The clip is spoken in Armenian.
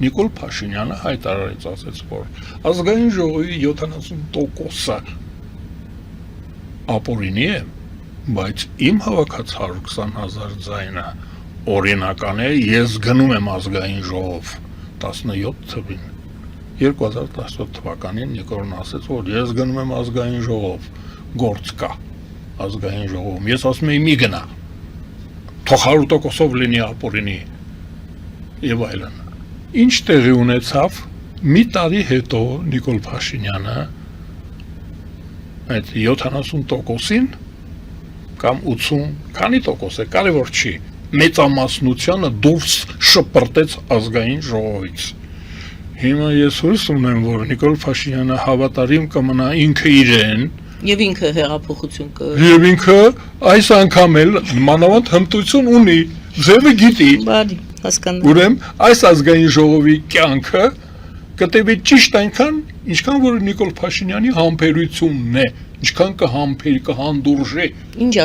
Նիկոլ Փաշինյանը հայտարարեց, ասաց, որ ազգային ժողովի 70%-ը ապօրինի է, բայց իմ հավաքած 120,000 ձայնը օրինական է, ես գնում եմ ազգային ժողով 17 թվին 2017 թվականին Նիկոլն ասաց, որ ես գնում եմ ազգային ժողով, գործ կա ազգային ժողովում, ես ասում եմ մի գնա, թող 100%-ով լինի ապօրինի եւ այլն։ Ինչ տեղի ունեցավ, մի տարի հետո Նիկոլ Փաշինյանը այդ 70%-ին կամ 80, քանի տոկոս է, կարևոր չի, մեծամասնությանը դուրս շպրտեց ազգային ժողովից։ Հիմա ես հույս ունեմ, որ Նիկոլ Փաշինյանը հավատարիմ կմնա ինքը իրեն Եվ ինքը հեղափոխություն կը։ Եվ ինքը այս անգամ էլ մանավանդ հմտություն ունի, ձևը գիտի։ Բարի, հասկանում։ Ուրեմն այս ազգային ժողովի կյանքը կտևի ճիշտ այնքան, ինչքան որ Նիկոլ Փաշինյանի համբերությունն է, ինչքան կհանդուրժի։ Ինչ